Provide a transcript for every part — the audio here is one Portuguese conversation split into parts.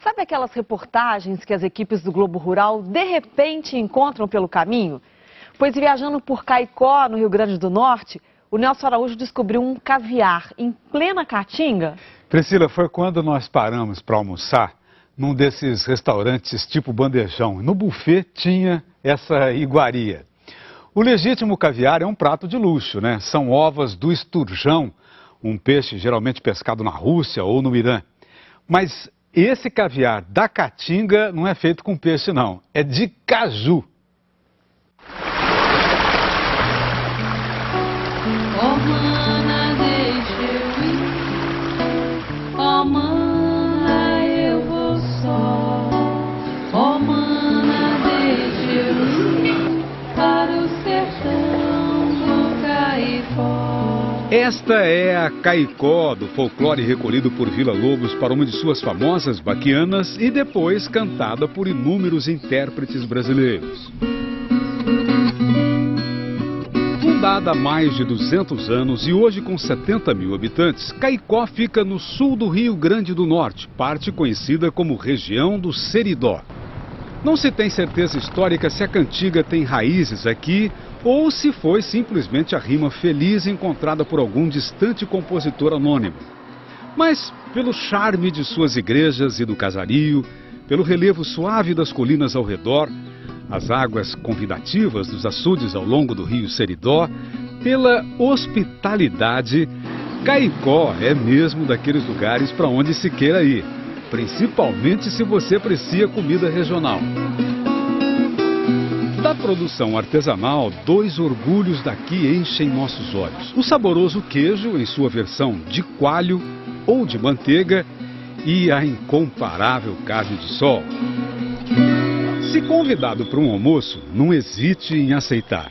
Sabe aquelas reportagens que as equipes do Globo Rural de repente encontram pelo caminho? Pois viajando por Caicó, no Rio Grande do Norte, o Nelson Araújo descobriu um caviar em plena Caatinga. Priscila, foi quando nós paramos para almoçar num desses restaurantes tipo bandejão. No buffet tinha essa iguaria. O legítimo caviar é um prato de luxo, né? São ovas do esturjão, um peixe geralmente pescado na Rússia ou no Irã. Mas esse caviar da Caatinga não é feito com peixe, não. É de caju. Oh, mana, deixa eu ir. Oh, mana, eu vou só. Oh, mana, deixa eu ir para o sertão do Caicó. Esta é a Caicó do folclore recolhido por Vila Lobos para uma de suas famosas baquianas e depois cantada por inúmeros intérpretes brasileiros. Fundada há mais de 200 anos e hoje com 70 mil habitantes, Caicó fica no sul do Rio Grande do Norte, parte conhecida como região do Seridó. Não se tem certeza histórica se a cantiga tem raízes aqui ou se foi simplesmente a rima feliz encontrada por algum distante compositor anônimo. Mas, pelo charme de suas igrejas e do casario, pelo relevo suave das colinas ao redor, as águas convidativas dos açudes ao longo do rio Seridó, pela hospitalidade, Caicó é mesmo daqueles lugares para onde se queira ir, principalmente se você aprecia comida regional. Da produção artesanal, dois orgulhos daqui enchem nossos olhos. O saboroso queijo em sua versão de coalho ou de manteiga e a incomparável carne de sol. Se convidado para um almoço, não hesite em aceitar.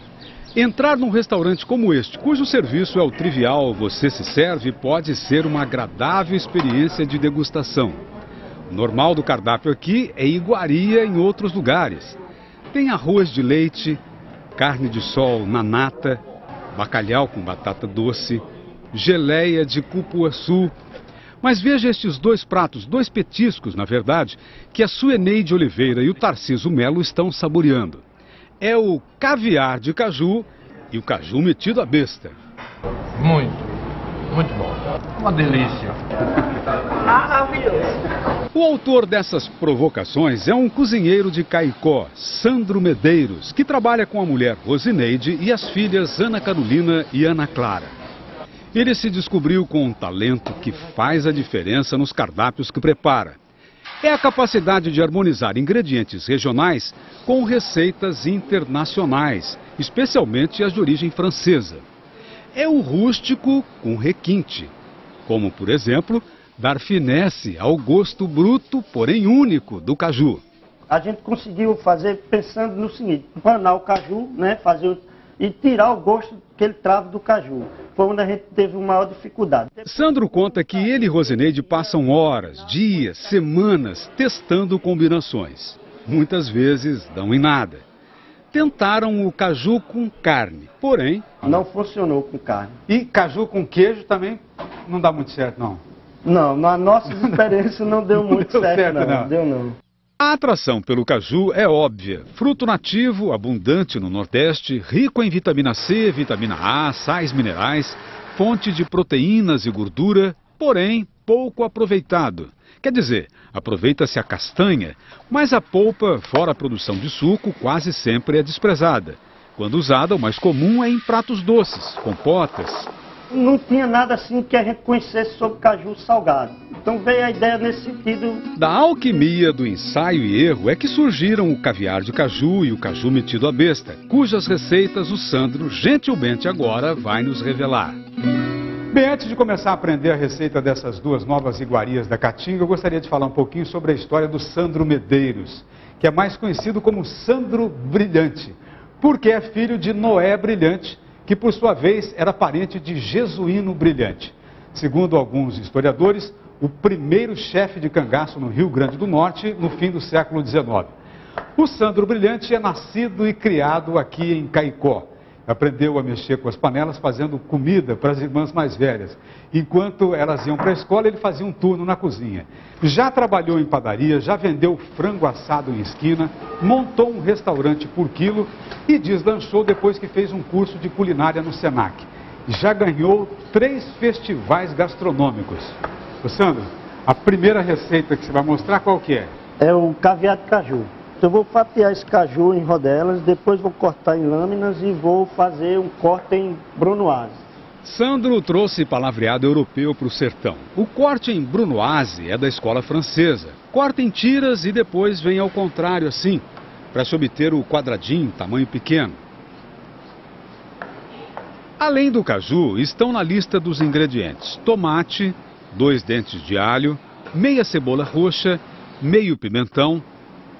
Entrar num restaurante como este, cujo serviço é o trivial você se serve, pode ser uma agradável experiência de degustação. O normal do cardápio aqui é iguaria em outros lugares. Tem arroz de leite, carne de sol na nata, bacalhau com batata doce, geleia de cupuaçu. Mas veja estes dois pratos, dois petiscos, na verdade, que a Sueneide Oliveira e o Tarciso Melo estão saboreando. É o caviar de caju e o caju metido à besta. Muito bom. Uma delícia. Maravilhoso. O autor dessas provocações é um cozinheiro de Caicó, Sandro Medeiros, que trabalha com a mulher Rosineide e as filhas Ana Carolina e Ana Clara. Ele se descobriu com um talento que faz a diferença nos cardápios que prepara. É a capacidade de harmonizar ingredientes regionais com receitas internacionais, especialmente as de origem francesa. É o rústico com requinte, como, por exemplo, dar finesse ao gosto bruto, porém único, do caju. A gente conseguiu fazer pensando no seguinte: panar o caju, né, fazer e tirar o gosto que ele trava do caju. Foi onde a gente teve uma maior dificuldade. Sandro conta que ele e Rosineide passam horas, dias, semanas testando combinações. Muitas vezes dão em nada. Tentaram o caju com carne, porém... Não funcionou com carne. E caju com queijo também não dá muito certo, não? Não, na nossa experiência não deu muito certo, não. Deu não. A atração pelo caju é óbvia. Fruto nativo, abundante no Nordeste, rico em vitamina C, vitamina A, sais minerais, fonte de proteínas e gordura, porém pouco aproveitado. Quer dizer, aproveita-se a castanha, mas a polpa, fora a produção de suco, quase sempre é desprezada. Quando usada, o mais comum é em pratos doces, compotas. Não tinha nada assim que a gente conhecesse sobre caju salgado. Então veio a ideia nesse sentido. Da alquimia do ensaio e erro é que surgiram o caviar de caju e o caju metido à besta, cujas receitas o Sandro gentilmente agora vai nos revelar. Bem, antes de começar a aprender a receita dessas duas novas iguarias da Caatinga, eu gostaria de falar um pouquinho sobre a história do Sandro Medeiros, que é mais conhecido como Sandro Brilhante, porque é filho de Noé Brilhante, que por sua vez era parente de Jesuíno Brilhante. Segundo alguns historiadores, o primeiro chefe de cangaço no Rio Grande do Norte no fim do século XIX. O Sandro Brilhante é nascido e criado aqui em Caicó Aprendeu a mexer com as panelas fazendo comida para as irmãs mais velhas. Enquanto elas iam para a escola, ele fazia um turno na cozinha. Já trabalhou em padaria, já vendeu frango assado em esquina, montou um restaurante por quilo e deslanchou depois que fez um curso de culinária no Senac. Já ganhou 3 festivais gastronômicos. Ô Sandro, a primeira receita que você vai mostrar qual que é? É o caviar de caju. Eu vou fatiar esse caju em rodelas, depois vou cortar em lâminas e vou fazer um corte em brunoise. Sandro trouxe palavreado europeu para o sertão. O corte em brunoise é da escola francesa. Corta em tiras e depois vem ao contrário assim, para se obter o quadradinho, tamanho pequeno. Além do caju, estão na lista dos ingredientes: tomate, 2 dentes de alho, meia cebola roxa, meio pimentão,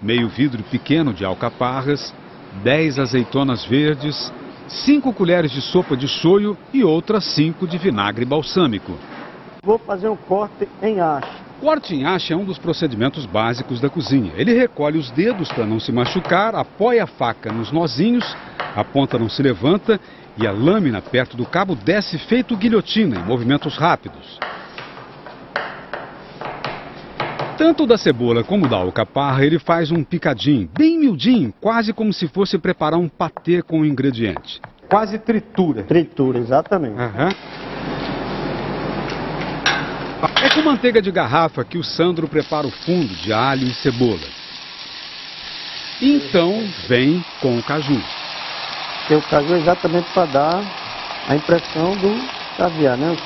meio vidro pequeno de alcaparras, 10 azeitonas verdes, 5 colheres de sopa de shoyu e outras 5 de vinagre balsâmico. Vou fazer um corte em haste. Corte em haste é um dos procedimentos básicos da cozinha. Ele recolhe os dedos para não se machucar, apoia a faca nos nozinhos, a ponta não se levanta e a lâmina perto do cabo desce feito guilhotina em movimentos rápidos. Tanto da cebola como da alcaparra, ele faz um picadinho, bem miudinho, quase como se fosse preparar um patê com o ingrediente. Quase tritura. Tritura, exatamente. Uhum. É com manteiga de garrafa que o Sandro prepara o fundo de alho e cebola. Então vem com o caju. O caju é exatamente para dar a impressão do caviar, né?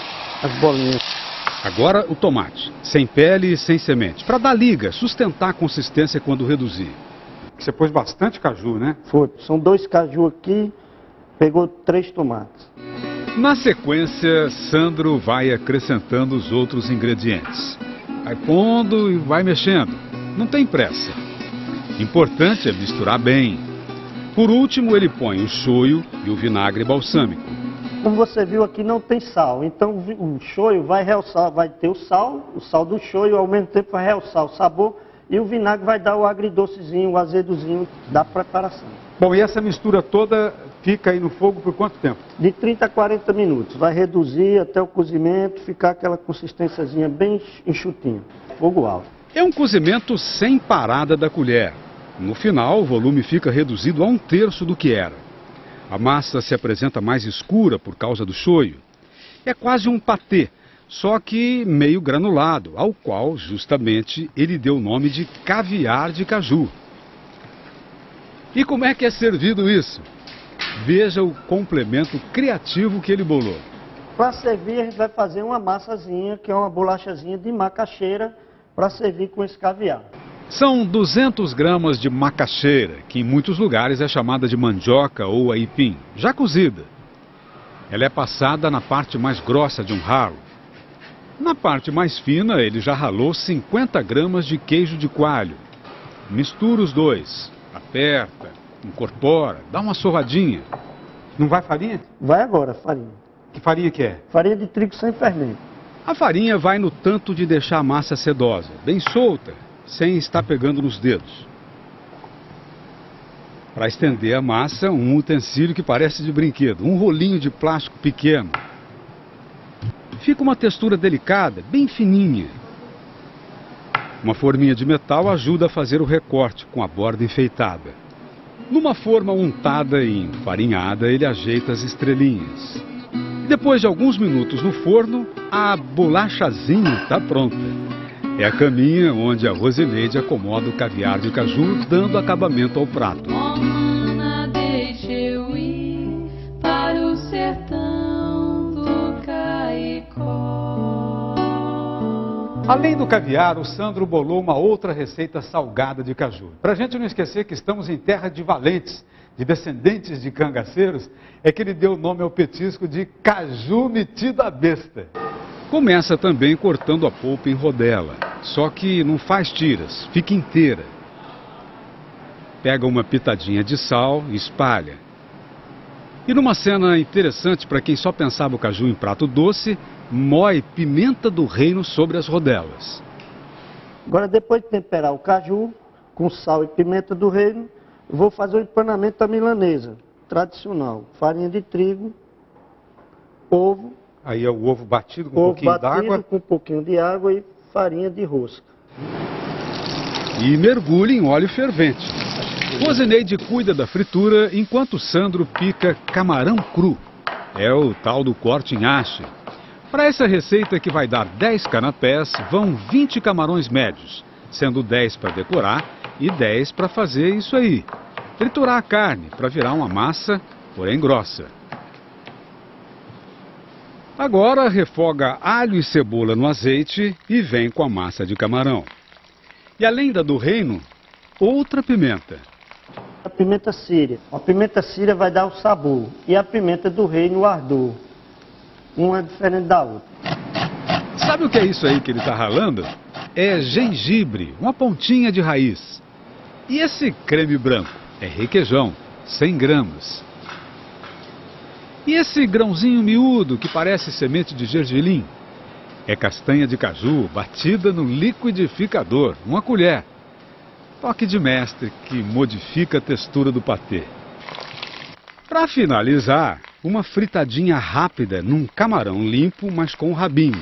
As bolinhas. Agora o tomate, sem pele e sem semente, para dar liga, sustentar a consistência quando reduzir. Você pôs bastante caju, né? Foi, são 2 caju aqui, pegou 3 tomates. Na sequência, Sandro vai acrescentando os outros ingredientes. Vai pondo e vai mexendo, não tem pressa. Importante é misturar bem. Por último, ele põe o shoyu e o vinagre balsâmico. Como você viu aqui, não tem sal, então o shoyu vai realçar, vai ter o sal do shoyu ao mesmo tempo vai realçar o sabor e o vinagre vai dar o agridocezinho, o azedozinho da preparação. Bom, e essa mistura toda fica aí no fogo por quanto tempo? De 30 a 40 minutos, vai reduzir até o cozimento, ficar aquela consistênciazinha bem enxutinha, fogo alto. É um cozimento sem parada da colher. No final, o volume fica reduzido a 1/3 do que era. A massa se apresenta mais escura por causa do shoyu. É quase um patê, só que meio granulado, ao qual, justamente, ele deu o nome de caviar de caju. E como é que é servido isso? Veja o complemento criativo que ele bolou. Para servir, a gente vai fazer uma massazinha, que é uma bolachazinha de macaxeira, para servir com esse caviar. São 200 gramas de macaxeira, que em muitos lugares é chamada de mandioca ou aipim, já cozida. Ela é passada na parte mais grossa de um ralo. Na parte mais fina, ele já ralou 50 gramas de queijo de coalho. Mistura os dois, aperta, incorpora, dá uma sovadinha. Não vai farinha? Vai agora, farinha. Que farinha que é? Farinha de trigo sem fermento. A farinha vai no tanto de deixar a massa sedosa, bem solta, sem estar pegando nos dedos. Para estender a massa, um utensílio que parece de brinquedo, um rolinho de plástico pequeno. Fica uma textura delicada, bem fininha. Uma forminha de metal ajuda a fazer o recorte com a borda enfeitada. Numa forma untada e enfarinhada, ele ajeita as estrelinhas. Depois de alguns minutos no forno, a bolachazinha está pronta. É a caminha onde a Rosineide acomoda o caviar de caju, dando acabamento ao prato. Oh, mana, deixa eu ir para o sertão do Caicó. Além do caviar, o Sandro bolou uma outra receita salgada de caju. Para a gente não esquecer que estamos em terra de valentes, de descendentes de cangaceiros, é que ele deu o nome ao petisco de caju metido à besta. Começa também cortando a polpa em rodela, só que não faz tiras, fica inteira. Pega uma pitadinha de sal e espalha. E numa cena interessante para quem só pensava o caju em prato doce, moe pimenta do reino sobre as rodelas. Agora, depois de temperar o caju com sal e pimenta do reino, vou fazer o empanamento da milanesa. tradicional. Farinha de trigo, ovo. Aí é o ovo batido com um pouquinho d'água. Com um pouquinho de água e farinha de rosca. E mergulha em óleo fervente. Rosineide cuida da fritura enquanto Sandro pica camarão cru. É o tal do corte em haste. Para essa receita que vai dar 10 canapés, vão 20 camarões médios, sendo 10 para decorar e 10 para fazer isso aí. Triturar a carne para virar uma massa, porém grossa. Agora refoga alho e cebola no azeite e vem com a massa de camarão. E além da do reino, outra pimenta. A pimenta síria. A pimenta síria vai dar o sabor e a pimenta do reino o ardor. Uma é diferente da outra. Sabe o que é isso aí que ele está ralando? É gengibre, uma pontinha de raiz. E esse creme branco? É requeijão, 100 gramas. E esse grãozinho miúdo que parece semente de gergelim? É castanha de caju batida no liquidificador, uma colher. Toque de mestre que modifica a textura do patê. Para finalizar, uma fritadinha rápida num camarão limpo, mas com rabinho.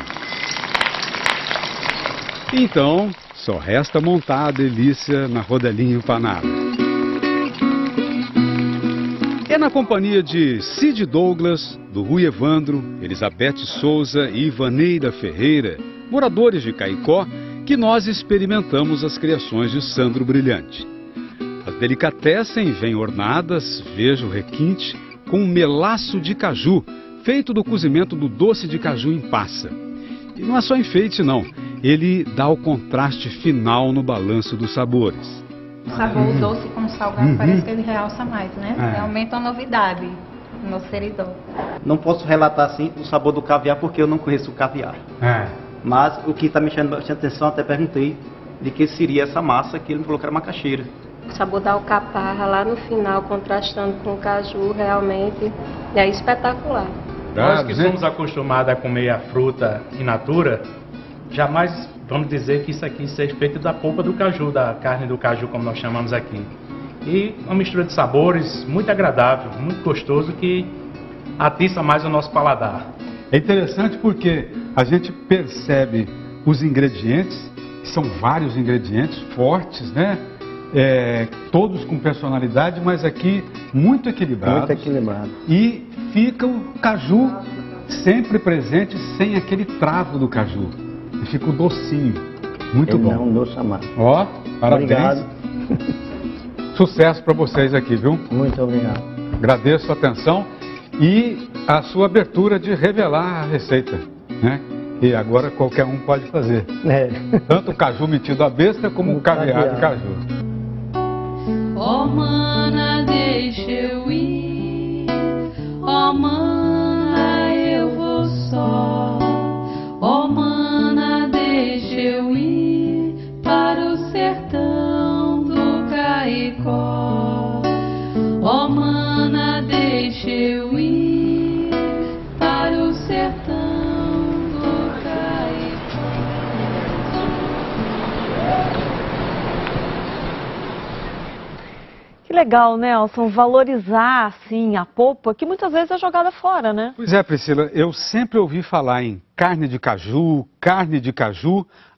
Então, só resta montar a delícia na rodelinha empanada. É na companhia de Cid Douglas, do Rui Evandro, Elizabeth Souza e Ivaneida Ferreira, moradores de Caicó, que nós experimentamos as criações de Sandro Brilhante. As delicatessen vêm ornadas, veja o requinte, com um melaço de caju, feito do cozimento do doce de caju em passa. E não é só enfeite, não. Ele dá o contraste final no balanço dos sabores. O sabor doce com salgado parece que ele realça mais, né? Aumenta a novidade no seridó. Não posso relatar assim o sabor do caviar porque eu não conheço o caviar. Mas o que está me chamando bastante atenção, até perguntei de que seria essa massa que ele me falou que era macaxeira. O sabor da alcaparra lá no final, contrastando com o caju, realmente é espetacular. Nós que somos acostumados a comer a fruta in natura, jamais vamos dizer que isso aqui seja feito da polpa do caju, da carne do caju, como nós chamamos aqui. E uma mistura de sabores muito agradável, muito gostoso, que atiça mais o nosso paladar. É interessante porque a gente percebe os ingredientes, que são vários ingredientes fortes, né? Todos com personalidade, mas aqui muito equilibrados. Muito equilibrado. E fica o caju sempre presente, sem aquele travo do caju. E fica o docinho. Muito bom. É um doce amargo. Ó, parabéns. Obrigado. Sucesso para vocês aqui, viu? Muito obrigado. Agradeço a atenção e a sua abertura de revelar a receita, né? E agora qualquer um pode fazer. Tanto o caju metido à besta como o caviar de caju. Ó mana, deixa eu ir. Ó mana, eu vou só. Ó mana, deixa eu ir para o sertão do Caicó. Ó mana, deixa eu ir para o sertão do Caicó. Que legal, Nelson, valorizar, assim, a polpa, que muitas vezes é jogada fora, né? Pois é, Priscila, eu sempre ouvi falar em carne de caju,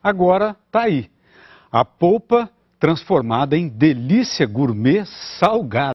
agora tá aí. A polpa transformada em delícia gourmet salgada.